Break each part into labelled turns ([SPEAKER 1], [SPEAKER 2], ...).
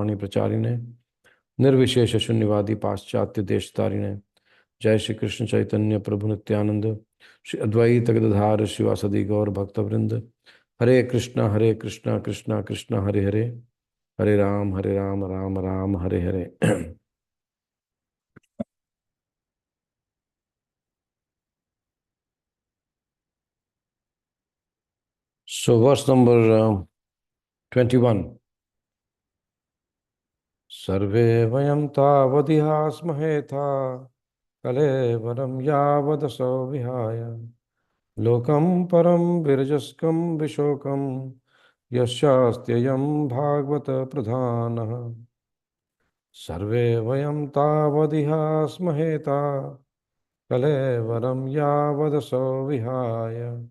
[SPEAKER 1] Vani Pracharine Nirvishesha Shunyavadi Paschatya Deshtarine Jai Shri Krishna Chaitanya Prabhu Nityananda Shri Advaita Gadadhara Shivasadi Gaur Bhakta Vrinda Hare Krishna Krishna Krishna Hare Hare Hare Ram Ram Ram Hare Hare. So verse number 21. Sarve vayam tavadihasmahe tha kalevaram yavadaso vihaya lokam param virajaskam vishokam yasyastyayam bhagavata pradhanah. Sarve vayam tavadihasmahe tha kalevaram yavadaso vihaya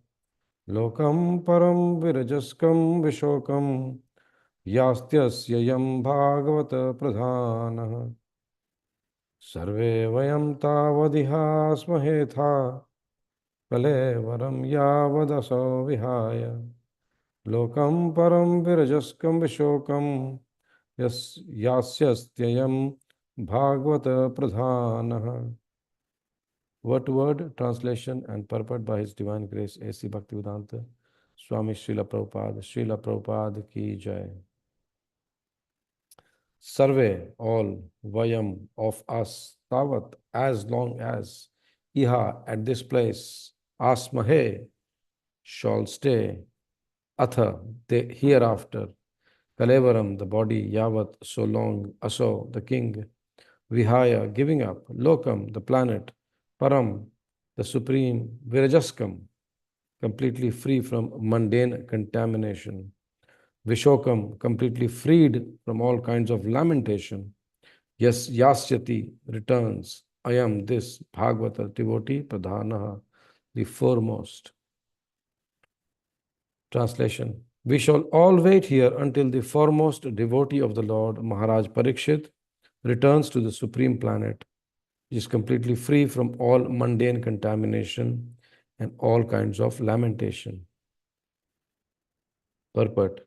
[SPEAKER 1] lokam param virajaskam vishokam yastyasya bhagavata pradhanah. Sarve vayam tavadihasmahe tha kalevaram yavadaso vihaya lokam param virajaskam vishokam yasyastyayam bhagavata pradhanah. Word to word translation and purport by His Divine Grace A.C. Bhaktivedanta Swami Srila Prabhupada ki jai. Sarve, all, vayam, of us, tavat, as long as, iha, at this place, asmahe, shall stay, atha, hereafter, kalevaram, the body, yavat, so long, aso, the king, vihaya, giving up, lokam, the planet, param, the supreme, virajaskam, completely free from mundane contamination, Vishokam, completely freed from all kinds of lamentation. Yes, Yasyati returns. I am this Bhagavata devotee, Pradhanaha, the foremost. Translation. We shall all wait here until the foremost devotee of the Lord, Maharaj Parikshit, returns to the supreme planet, which is completely free from all mundane contamination and all kinds of lamentation. Purport.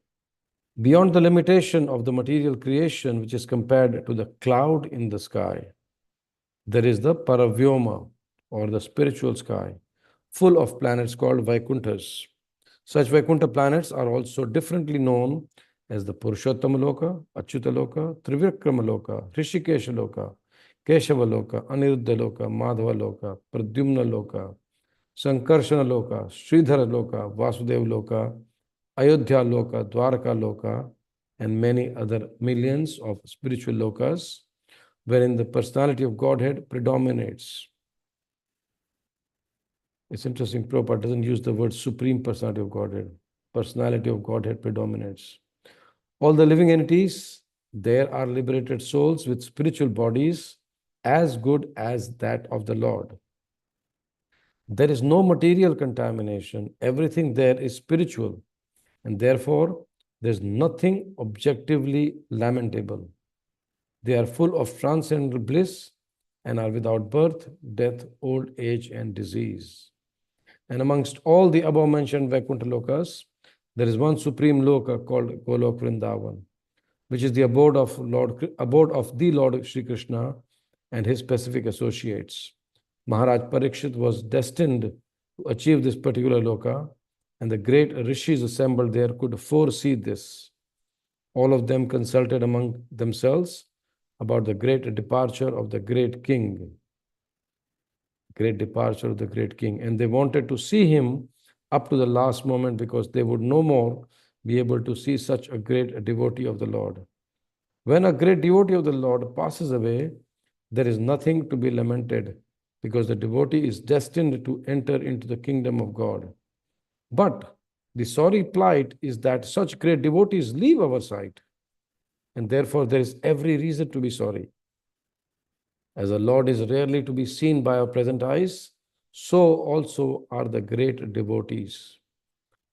[SPEAKER 1] Beyond the limitation of the material creation, which is compared to the cloud in the sky, there is the Paravyoma, or the spiritual sky, full of planets called Vaikunthas. Such Vaikuntha planets are also differently known as the Purushottama Loka, Achyuta Loka, Trivikrama Loka, Hrishikesha Loka, Keshava Loka, Aniruddha Loka, Madhava Loka, Pradyumna Loka, Sankarshana Loka, Sridhara Loka, Vasudeva Loka, Ayodhya Loka, Dwarka Loka, and many other millions of spiritual lokas, wherein the personality of Godhead predominates. It's interesting, Prabhupada doesn't use the word supreme personality of Godhead. Personality of Godhead predominates. All the living entities, there are liberated souls with spiritual bodies as good as that of the Lord. There is no material contamination. Everything there is spiritual. And therefore, there's nothing objectively lamentable. They are full of transcendental bliss and are without birth, death, old age, and disease. And amongst all the above-mentioned Vaikuntha Lokas, there is one supreme Loka called Golok Vrindavan, which is the abode of the Lord Shri Krishna and his specific associates. Maharaj Parikshit was destined to achieve this particular Loka, and the great rishis assembled there could foresee this. All of them consulted among themselves about the great departure of the great king. Great departure of the great king. And they wanted to see him up to the last moment because they would no more be able to see such a great devotee of the Lord. When a great devotee of the Lord passes away, there is nothing to be lamented because the devotee is destined to enter into the kingdom of God. But the sorry plight is that such great devotees leave our sight, and therefore there is every reason to be sorry. As the Lord is rarely to be seen by our present eyes, so also are the great devotees.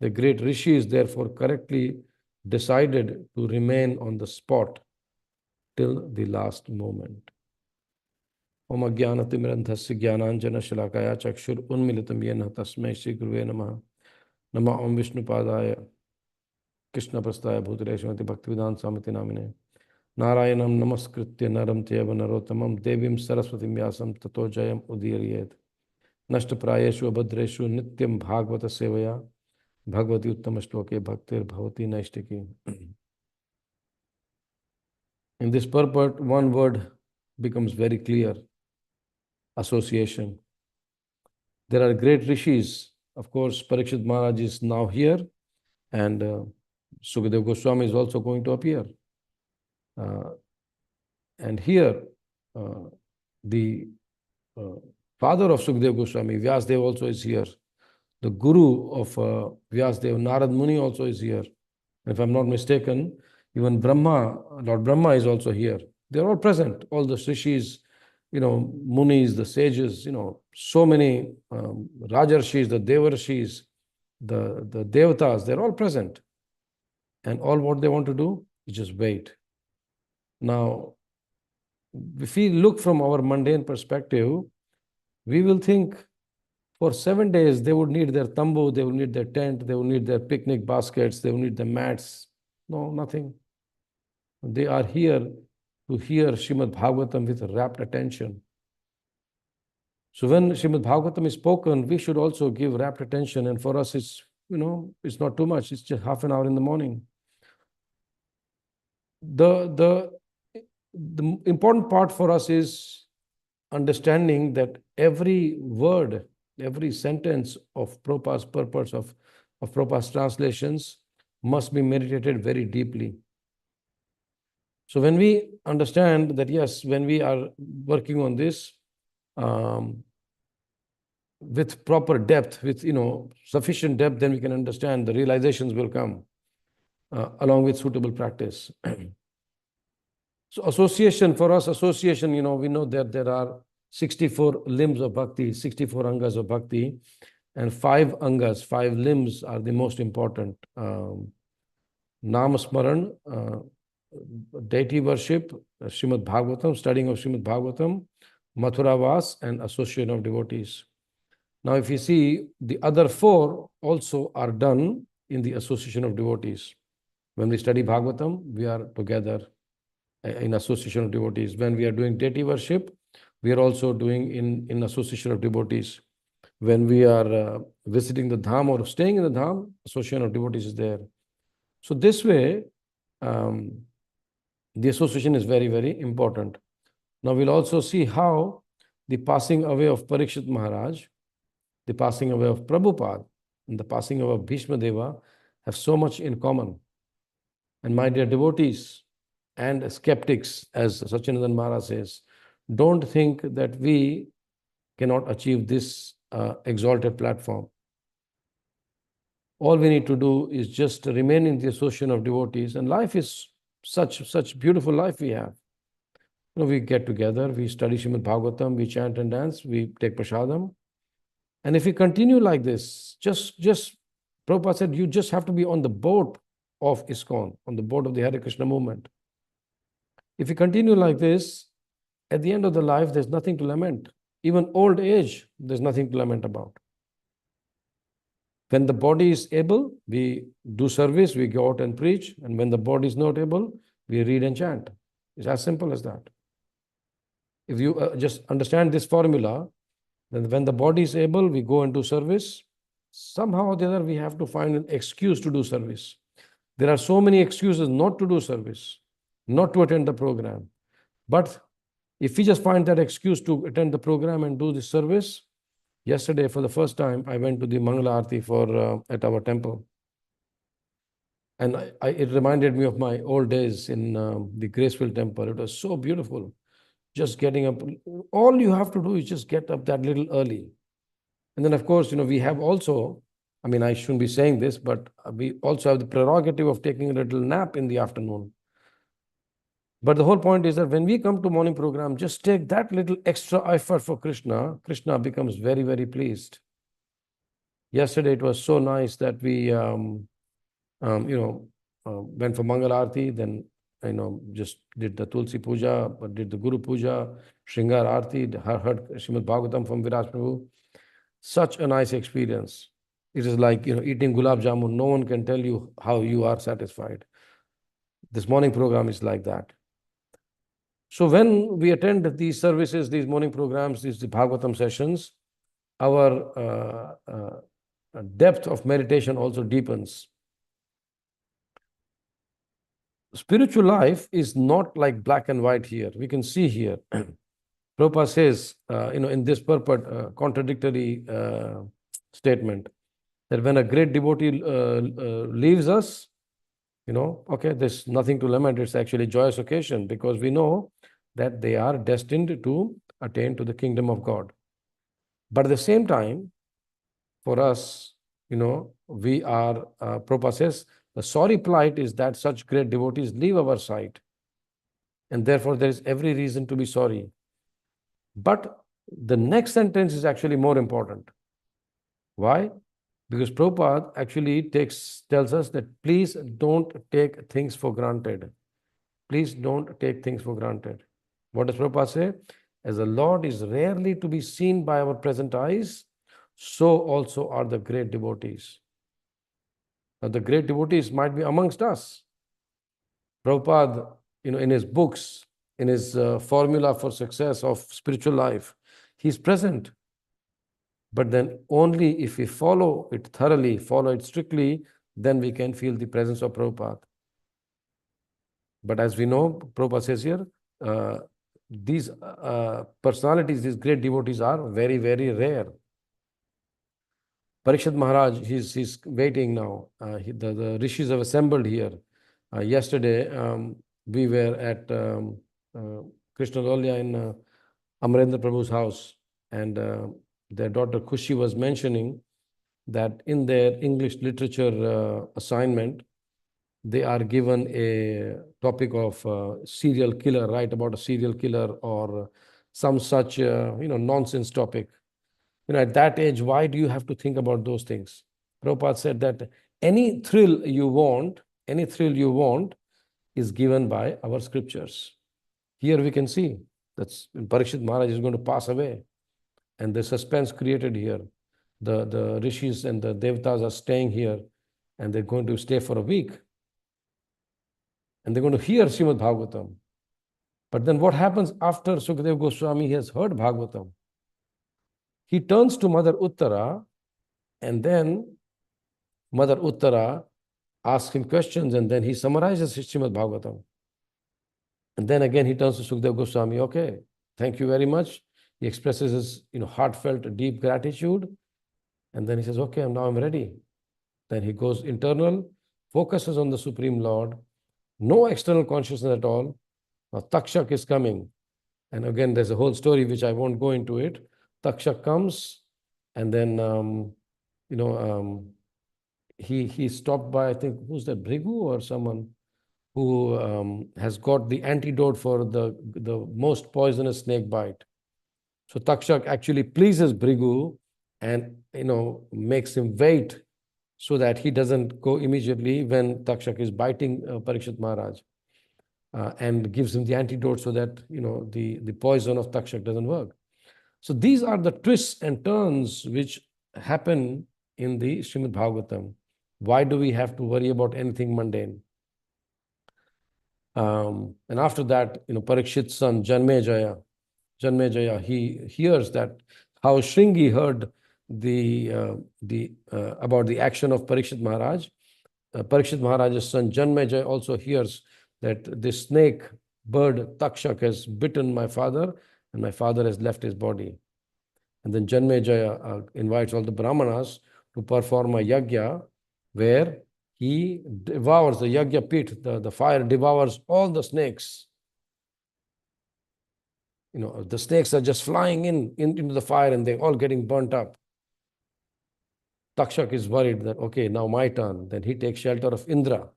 [SPEAKER 1] The great rishis therefore correctly decided to remain on the spot till the last moment. Om Ajnanatimrandhasya Jnananjana Shalakaya Chakshur Unmilitam Yena Tasmai Shri Guruve Namaha. Nama Om Vishnupadaya Krishna Prastaya Bhutale Srimati Bhaktivedanta Swamiti Namine Narayanam namaskritya naram tyeva narottamam devim saraswatim vyasam tato jayam udiriyet. Nashta prayeshu abhadreshu nityam bhagavata sevaya bhagavati uttama shloke bhaktir bhavati naishtiki. In this purport, one word becomes very clear: association. There are great rishis. Of course, Parikshit Maharaj is now here, and Śukadeva Gosvāmī is also going to appear. And here, the father of Śukadeva Gosvāmī, Vyasadeva, also is here. The guru of Vyasadeva, Narad Muni, also is here. And if I'm not mistaken, even Brahma, Lord Brahma, is also here. They're all present, all the rishis, munis, the sages, so many rajarshis, the devarshis, the devatas, they're all present. And all what they want to do is just wait. Now, if we look from our mundane perspective, we will think for 7 days they would need their tambu, they would need their tent, they would need their picnic baskets, they would need the mats. No, nothing. They are here to hear Srimad Bhagavatam with rapt attention. So when Srimad Bhagavatam is spoken, we should also give rapt attention. And for us, it's not too much. It's just half an hour in the morning. The important part for us is understanding that every word, every sentence of Prabhupada's purpose, of Prabhupada's translations, must be meditated very deeply. So when we understand that, yes, when we are working on this with proper depth, with sufficient depth, then we can understand, the realizations will come along with suitable practice. So association, for us, we know that there are 64 limbs of bhakti, 64 angas of bhakti, and 5 angas, 5 limbs are the most important. Namasmaran, deity worship, Srimad Bhagavatam, studying of Srimad Bhagavatam, Mathuravas, and association of devotees. Now, if you see, the other 4 also are done in the association of devotees. When we study Bhagavatam, we are together in association of devotees. When we are doing deity worship, we are also doing in association of devotees. When we are visiting the dham or staying in the dham, association of devotees is there. So this way, the association is very, very important. Now we'll also see how the passing away of Parikshit Maharaj, the passing away of Prabhupada, and the passing away of Bhishma Deva have so much in common. And my dear devotees and skeptics, as Sachinandan Maharaj says, don't think that we cannot achieve this exalted platform. All we need to do is just remain in the association of devotees, and life is such beautiful life we have. We get together, we study Srimad Bhagavatam, we chant and dance, we take prasadam. And if we continue like this, just Prabhupada said, you just have to be on the boat of ISKCON, on the boat of the Hare Krishna movement. If we continue like this, at the end of the life, there's nothing to lament. Even old age, there's nothing to lament about. When the body is able, we do service, we go out and preach. And when the body is not able, we read and chant. It's as simple as that. If you just understand this formula, then when the body is able, we go and do service. Somehow or the other, we have to find an excuse to do service. There are so many excuses not to do service, not to attend the program. But if we just find that excuse to attend the program and do the service, yesterday, for the first time, I went to the Mangala Aarti at our temple. And it reminded me of my old days in the Gracefield temple. It was so beautiful. Just getting up. All you have to do is just get up that little early. And then, of course, we have also, I shouldn't be saying this, but we also have the prerogative of taking a little nap in the afternoon. But the whole point is that when we come to morning program, just take that little extra effort for Krishna. Krishna becomes very, very pleased. Yesterday, it was so nice that we, went for Mangal Aarti, then, just did the Tulsi Puja, did the Guru Puja, Shringar Aarti, heard Srimad Bhagavatam from Viraj Prabhu. Such a nice experience. It is like, eating gulab jamun. No one can tell you how you are satisfied. This morning program is like that. So when we attend these services, these morning programs, these Bhagavatam sessions, our depth of meditation also deepens. Spiritual life is not like black and white here. We can see here. Prabhupada says, in this purport, contradictory statement, that when a great devotee leaves us, okay, there's nothing to lament. It's actually a joyous occasion because we know that they are destined to attain to the kingdom of God. But at the same time, for us, we are, Prabhupada says, the sorry plight is that such great devotees leave our sight. And therefore, there is every reason to be sorry. But the next sentence is actually more important. Why? Because Prabhupada actually tells us that please don't take things for granted. Please don't take things for granted. What does Prabhupada say? As the Lord is rarely to be seen by our present eyes, so also are the great devotees. Now, the great devotees might be amongst us. Prabhupada, in his books, in his formula for success of spiritual life, he's present. But then only if we follow it thoroughly, follow it strictly, then we can feel the presence of Prabhupada. But as we know, Prabhupada says here, these personalities, these great devotees are very, very rare. Parikshit Maharaj, he's waiting now. The rishis have assembled here. Yesterday, we were at Krishna Lolya in Amarendra Prabhu's house, and their daughter Khushi was mentioning that in their English literature assignment, they are given a topic of serial killer, write about a serial killer or some such nonsense topic. At that age, why do you have to think about those things? Prabhupada said that any thrill you want is given by our scriptures. Here we can see that Parikshit Maharaj is going to pass away, and the suspense created here. The rishis and the devatas are staying here, and they're going to stay for a week. And they're going to hear Srīmad Bhāgavatam. But then what happens after Śukadeva Gosvāmī has heard Bhāgavatam? He turns to Mother Uttara, and then Mother Uttara asks him questions, and then he summarizes Srīmad Bhāgavatam. And then again he turns to Śukadeva Gosvāmī, okay, thank you very much. He expresses his heartfelt, deep gratitude. And then he says, okay, now I'm ready. Then he goes internal, focuses on the Supreme Lord, no external consciousness at all. Now Takshak is coming. And again, there's a whole story which I won't go into it. Takshak comes, and then, he stopped by, I think, who's that, Bhrigu or someone who has got the antidote for the most poisonous snake bite. So Takshak actually pleases Bhrigu and, makes him wait so that he doesn't go immediately when Takshak is biting Parikshit Maharaj, and gives him the antidote so that, the poison of Takshak doesn't work. So these are the twists and turns which happen in the Srimad Bhagavatam. Why do we have to worry about anything mundane? And after that, Parikshit's son, Janmejaya, he hears that how Shringi heard about the action of Parikshit Maharaj. Parikshit Maharaj's son, Janmejaya, also hears that the snake bird Takshak has bitten my father, and my father has left his body. And then Janmejaya invites all the Brahmanas to perform a yajna where he devours the yajna pit, the fire devours all the snakes. The snakes are just flying into the fire and they're all getting burnt up. Takshak is worried that, okay, now my turn. Then he takes shelter of Indra.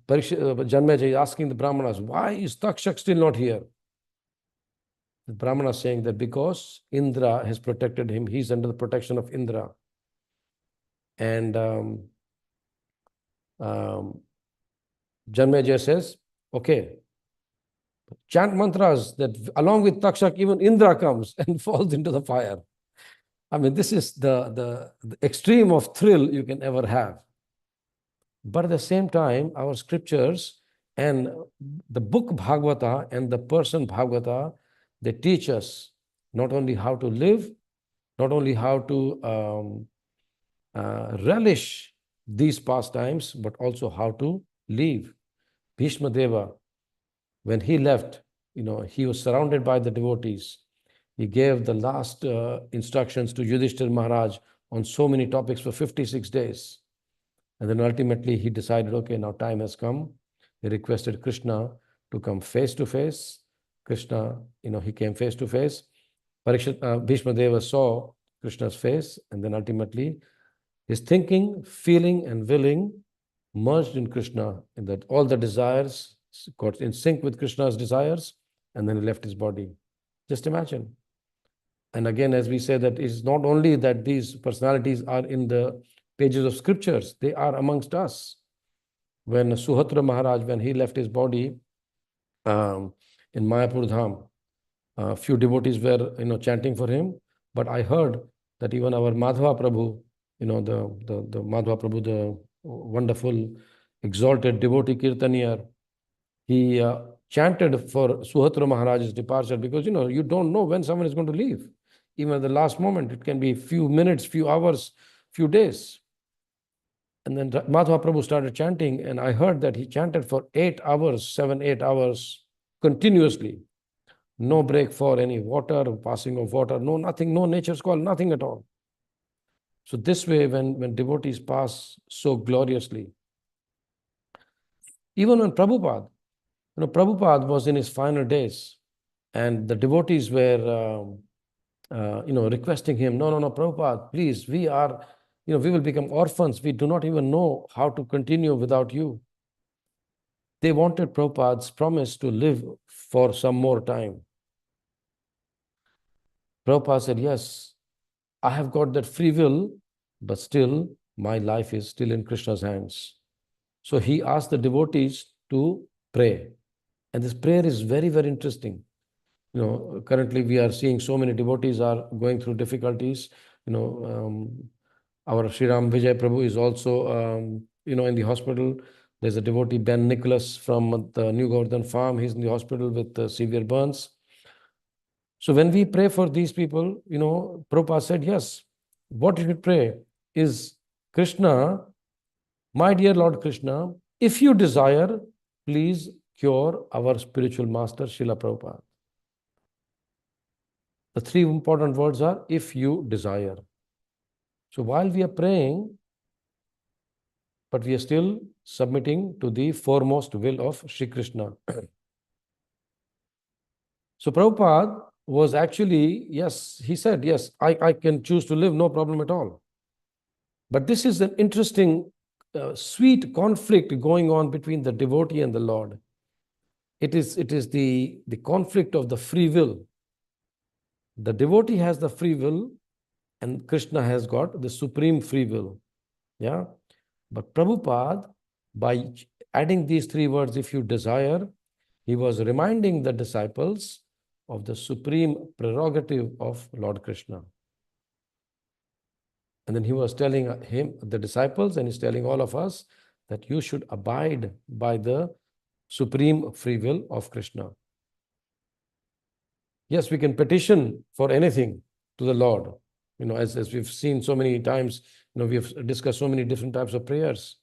[SPEAKER 1] Janmejaya is asking the Brahmanas, why is Takshak still not here? The Brahmana is saying that because Indra has protected him, he's under the protection of Indra. And Janmejaya says, okay, chant mantras that along with Takshak, even Indra comes and falls into the fire. I mean, this is the extreme of thrill you can ever have. But at the same time, our scriptures And the book Bhagavata and the person Bhagavata, they teach us not only how to live, not only how to relish these pastimes, but also how to leave. Bhishma Deva, when he left, he was surrounded by the devotees. He gave the last instructions to Yudhishthira Maharaj on so many topics for 56 days. And then ultimately he decided, okay, now time has come. He requested Krishna to come face to face. Krishna, he came face to face. Bhishma Deva saw Krishna's face, and then ultimately his thinking, feeling, and willing merged in Krishna, in that all the desires got in sync with Krishna's desires, and then he left his body. Just imagine. And again, as we say, that it's not only that these personalities are in the pages of scriptures, they are amongst us. When Suhatra Maharaj, when he left his body in Mayapur Dham, a few devotees were chanting for him, but I heard that even our Madhava Prabhu, the Madhava Prabhu, the wonderful exalted devotee Kirtaniya, he chanted for Suhatra Maharaj's departure, because you don't know when someone is going to leave. Even at the last moment, it can be few minutes, few hours, few days. And then Madhava Prabhu started chanting, and I heard that he chanted for 8 hours, 7, 8 hours continuously. No break for any water, passing of water, no nothing, no nature's call, nothing at all. So this way, when devotees pass so gloriously, even when Prabhupada was in his final days, and the devotees were, requesting him, no, Prabhupada, please, we will become orphans. We do not even know how to continue without you. They wanted Prabhupada's promise to live for some more time. Prabhupada said, yes, I have got that free will, but still my life is still in Krishna's hands. So he asked the devotees to pray. And this prayer is very, very interesting. Currently we are seeing so many devotees are going through difficulties. Our Sriram Vijay Prabhu is also, in the hospital. There's a devotee, Ben Nicholas, from the New Govardhan farm. He's in the hospital with severe burns. So when we pray for these people, Prabhupada said, yes, what you should pray is, Krishna, my dear Lord Krishna, if you desire, please cure our spiritual master, Srila Prabhupada. The 3 important words are, if you desire. So while we are praying, but we are still submitting to the foremost will of Shri Krishna. So Prabhupada was actually, yes, he said, yes, I can choose to live, no problem at all. But this is an interesting, sweet conflict going on between the devotee and the Lord. It is the conflict of the free will. The devotee has the free will, and Krishna has got the supreme free will. Yeah. But Prabhupada, by adding these 3 words, if you desire, he was reminding the disciples of the supreme prerogative of Lord Krishna. And then he was telling the disciples, and he's telling all of us, that you should abide by the supreme free will of Krishna. Yes, we can petition for anything to the Lord. As we've seen so many times, we have discussed so many different types of prayers.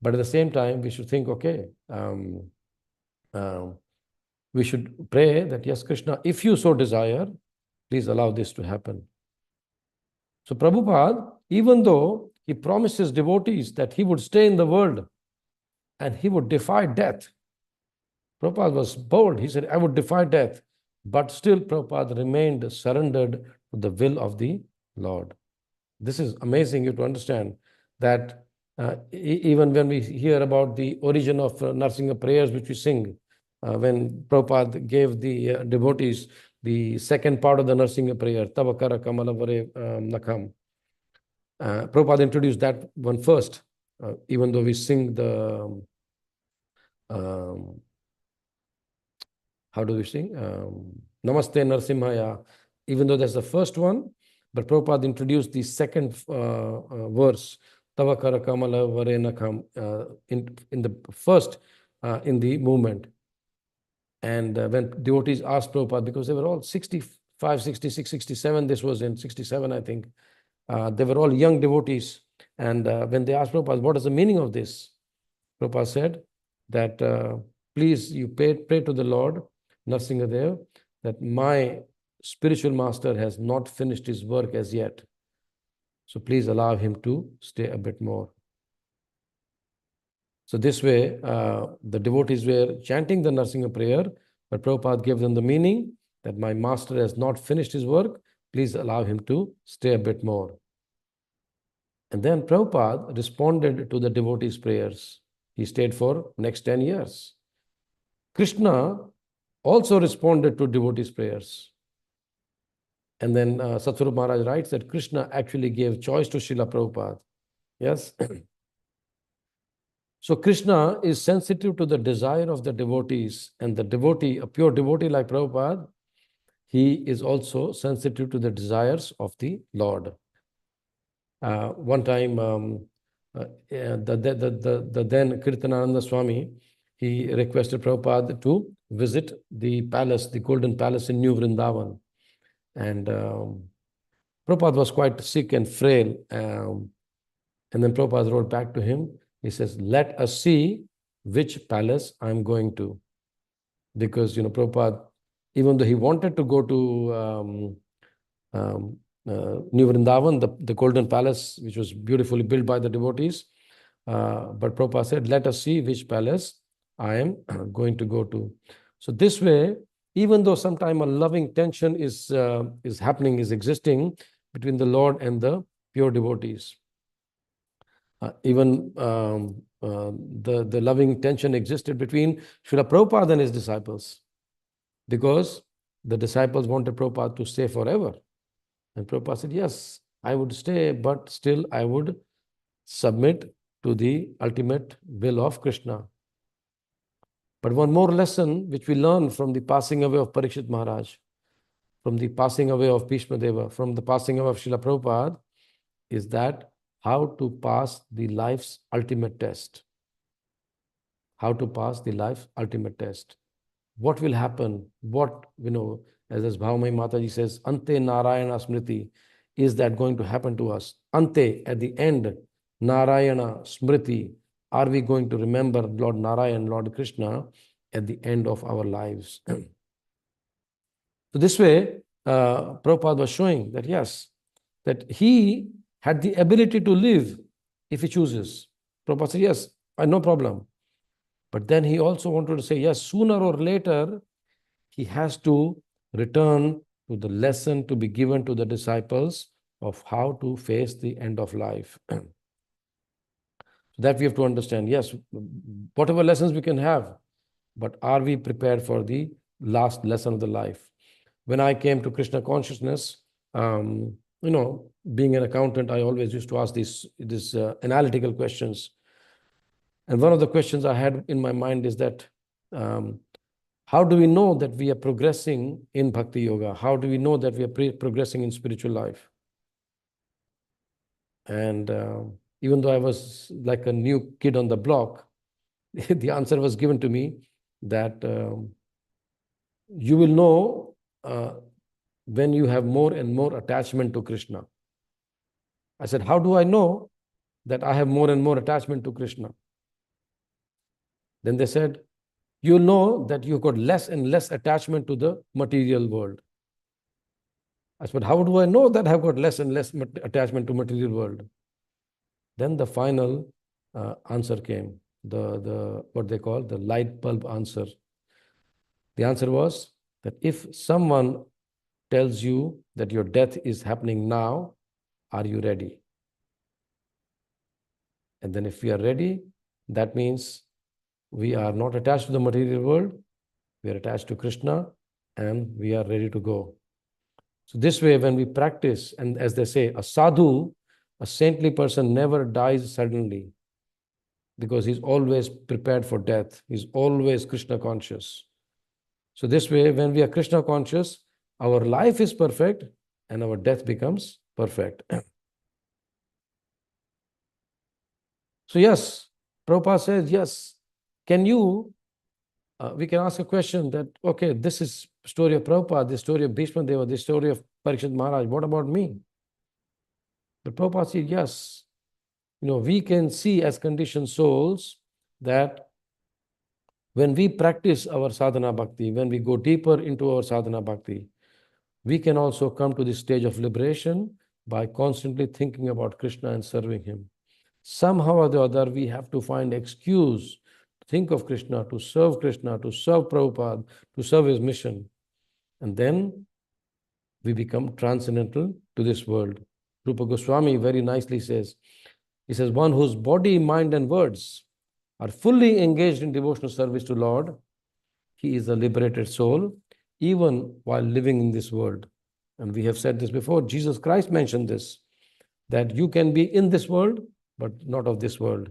[SPEAKER 1] But at the same time, we should think, okay, we should pray that, yes, Krishna, if you so desire, please allow this to happen. So Prabhupada, even though he promised his devotees that he would stay in the world and he would defy death, Prabhupada was bold. He said, I would defy death. But still Prabhupada remained surrendered to the will of the Lord. This is amazing, you have to understand that even when we hear about the origin of Narsinga prayers which we sing, when Prabhupada gave the devotees the second part of the Narsinga prayer, Tavakara Kamala Vare Nakham, Prabhupada introduced that one first, even though we sing the, how do we sing? Namaste Narsimhaya, even though that's the first one, but Prabhupada introduced the second verse, Tavakara Kamala Vare Nakham. In the first in the movement. And when devotees asked Prabhupada, because they were all 65, 66, 67, this was in 67, I think. They were all young devotees. And when they asked Prabhupada, what is the meaning of this? Prabhupada said that, please, you pray to the Lord, Nrsimhadev, that my spiritual master has not finished his work as yet. So please allow him to stay a bit more. So this way, the devotees were chanting the Nrsimha prayer, but Prabhupada gave them the meaning that my master has not finished his work. Please allow him to stay a bit more. And then Prabhupada responded to the devotees' prayers. He stayed for next 10 years. Krishna also responded to devotees' prayers. And then Satsvarup Maharaj writes that Krishna actually gave choice to Srila Prabhupada. Yes. So Krishna is sensitive to the desire of the devotees, and the devotee, a pure devotee like Prabhupada, he is also sensitive to the desires of the Lord. One time, the then Kirtanananda Swami, he requested Prabhupada to visit the palace, the Golden Palace in New Vrindavan. And Prabhupada was quite sick and frail. And then Prabhupada wrote back to him. He says, let us see which palace I'm going to. Because, Prabhupada, even though he wanted to go to New Vrindavan, the Golden Palace, which was beautifully built by the devotees, but Prabhupada said, let us see which palace I am going to go to. So this way, even though sometime a loving tension is existing between the Lord and the pure devotees, even the loving tension existed between Srila Prabhupada and his disciples, because the disciples wanted Prabhupada to stay forever. And Prabhupada said, yes, I would stay, but still I would submit to the ultimate will of Krishna. But one more lesson which we learn from the passing away of Parikshit Maharaj, from the passing away of Bhishma Deva, from the passing away of Srila Prabhupada, is that how to pass the life's ultimate test. How to pass the life's ultimate test. What will happen? What, as Bhavamai Mataji says, Ante Narayana Smriti, is that going to happen to us? Ante, at the end, Narayana Smriti, are we going to remember Lord Narayan, Lord Krishna at the end of our lives? So this way, Prabhupada was showing that yes, that he had the ability to live if he chooses. Prabhupada said, yes, no problem. But then he also wanted to say, yes, sooner or later, he has to return to the lesson to be given to the disciples of how to face the end of life. That we have to understand. Yes, whatever lessons we can have, but are we prepared for the last lesson of the life? When I came to Krishna consciousness, being an accountant, I always used to ask these analytical questions. And one of the questions I had in my mind is that, how do we know that we are progressing in Bhakti Yoga? How do we know that we are progressing in spiritual life? And even though I was like a new kid on the block, the answer was given to me that you will know when you have more and more attachment to Krishna. I said, how do I know that I have more and more attachment to Krishna? Then they said, you know that you've got less and less attachment to the material world. I said, how do I know that I've got less and less attachment to material world? Then the final answer came, the what they call the light bulb answer. The answer was that if someone tells you that your death is happening now, are you ready? And then if we are ready, that means we are not attached to the material world, we are attached to Krishna, and we are ready to go. So this way, when we practice, and as they say, a sadhu, a saintly person never dies suddenly, because he's always prepared for death. He's always Krishna conscious. So this way, when we are Krishna conscious, our life is perfect and our death becomes perfect. So yes, Prabhupada says, yes, can you, we can ask a question that, okay, this is story of Prabhupada, this story of Bhishma Deva, this story of Parikshit Maharaj, what about me? But Prabhupada said, yes, we can see as conditioned souls that when we practice our sadhana bhakti, when we go deeper into our sadhana bhakti, we can also come to this stage of liberation by constantly thinking about Krishna and serving him. Somehow or the other, we have to find excuse to think of Krishna, to serve Prabhupada, to serve his mission. And then we become transcendental to this world. Rupa Gosvāmī very nicely says, he says, one whose body, mind, and words are fully engaged in devotional service to Lord, he is a liberated soul, even while living in this world. And we have said this before, Jesus Christ mentioned this, that you can be in this world, but not of this world.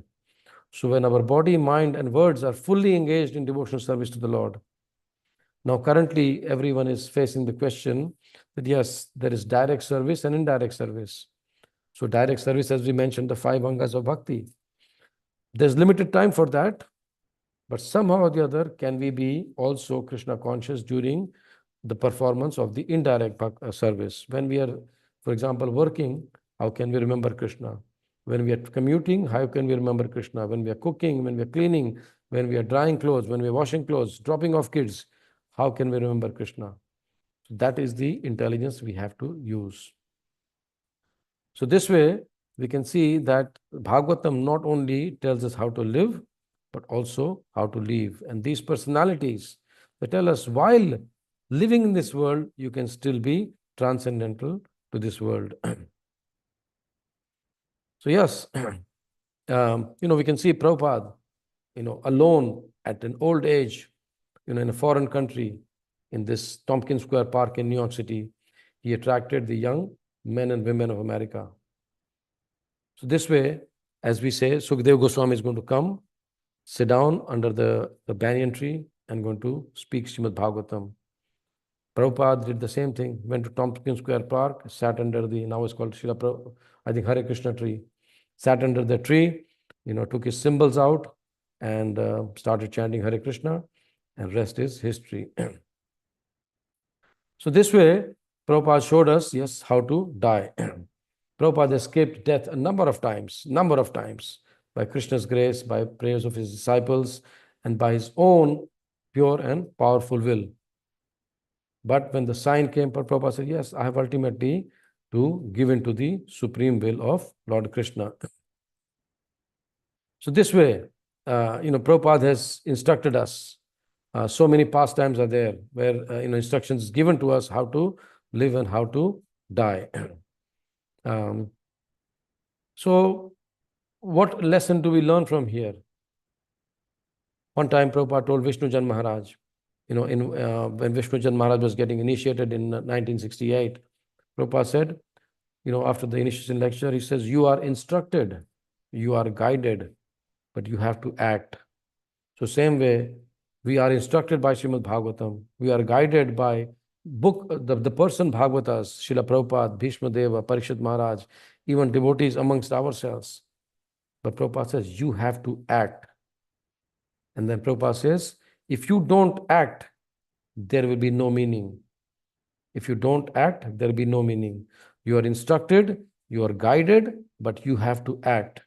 [SPEAKER 1] So when our body, mind, and words are fully engaged in devotional service to the Lord, now currently everyone is facing the question that yes, there is direct service and indirect service. So direct service, as we mentioned, the 5 angas of bhakti. There's limited time for that, but somehow or the other, can we be also Krishna conscious during the performance of the indirect service? When we are, for example, working, how can we remember Krishna? When we are commuting, how can we remember Krishna? When we are cooking, when we are cleaning, when we are drying clothes, when we are washing clothes, dropping off kids, how can we remember Krishna? So that is the intelligence we have to use. So this way, we can see that Bhagavatam not only tells us how to live, but also how to live. And these personalities, they tell us while living in this world, you can still be transcendental to this world. So yes, we can see Prabhupada, alone at an old age, in a foreign country, in this Tompkins Square Park in New York City, he attracted the young men and women of America. So this way, as we say, Śukadeva Gosvāmī is going to come, sit down under the banyan tree and going to speak Srimad Bhagavatam. Prabhupada did the same thing, went to Tompkins Square Park, sat under the, now it's called Harekrishna tree, sat under the tree, took his symbols out and started chanting Hare Krishna, and rest is history. So this way, Prabhupada showed us, yes, how to die. Prabhupada escaped death a number of times, by Krishna's grace, by prayers of his disciples, and by his own pure and powerful will. But when the sign came, Prabhupada said, yes, I have ultimately to give in to the supreme will of Lord Krishna. So this way, Prabhupada has instructed us. So many pastimes are there where instructions given to us how to live and how to die. So what lesson do we learn from here? One time Prabhupada told Vishnujan Maharaj, when Vishnujan Maharaj was getting initiated in 1968, Prabhupada said, after the initiation lecture, he says, you are instructed, you are guided, but you have to act. So same way, we are instructed by Srimad Bhagavatam. We are guided by the person Bhagavatas, Srila Prabhupada, Bhishma Deva, Parikshit Maharaj, even devotees amongst ourselves. But Prabhupada says, you have to act. And then Prabhupada says, if you don't act, there will be no meaning. If you don't act, there will be no meaning. You are instructed, you are guided, but you have to act.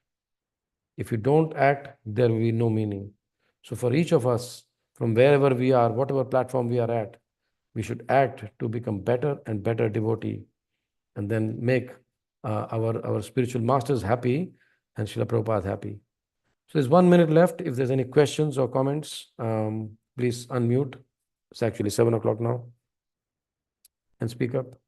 [SPEAKER 1] If you don't act, there will be no meaning. So for each of us, from wherever we are, whatever platform we are at, we should act to become better and better devotee, and then make our spiritual masters happy and Srila Prabhupada happy. So there's 1 minute left. If there's any questions or comments, please unmute. It's actually 7 o'clock now. And speak up.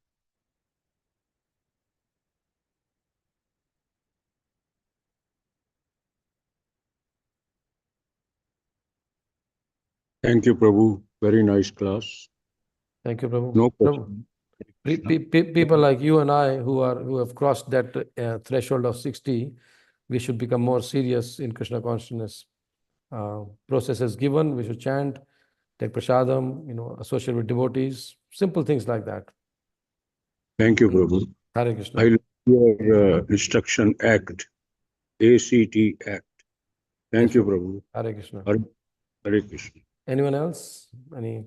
[SPEAKER 2] Thank you, Prabhu. Very nice class.
[SPEAKER 1] Thank you, Prabhu.
[SPEAKER 2] No
[SPEAKER 1] Prabhu.
[SPEAKER 2] question.
[SPEAKER 1] People like you and I who have crossed that threshold of 60, we should become more serious in Krishna consciousness. Process is given, we should chant, take prasadam, associate with devotees, simple things like that.
[SPEAKER 2] Thank you, Prabhu.
[SPEAKER 1] Hare Krishna.
[SPEAKER 2] I love your instruction ACT, ACT, ACT. Thank you, Prabhu.
[SPEAKER 1] Hare Krishna.
[SPEAKER 2] Hare Krishna.
[SPEAKER 1] Anyone else? Any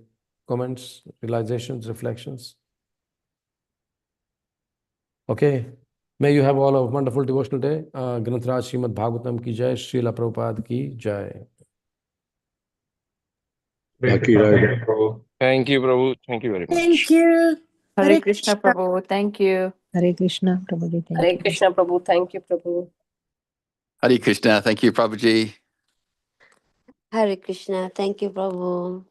[SPEAKER 1] comments, realizations, reflections? Okay. May you have all a wonderful devotional day. Granth Raj Srimad Bhagavatam ki jai, Srila Prabhupada ki jai.
[SPEAKER 2] Baki Rai.
[SPEAKER 3] Thank you, Prabhu. Thank you very much.
[SPEAKER 4] Thank you.
[SPEAKER 5] Hare Krishna, Prabhu. Thank you.
[SPEAKER 4] Hare Krishna, Prabhuji. Thank
[SPEAKER 6] Hare
[SPEAKER 4] you.
[SPEAKER 6] Krishna, Prabhu. Thank you, Prabhu.
[SPEAKER 7] Hare Krishna. Thank you, Prabhuji.
[SPEAKER 8] Hare Krishna. Thank you, Prabhu.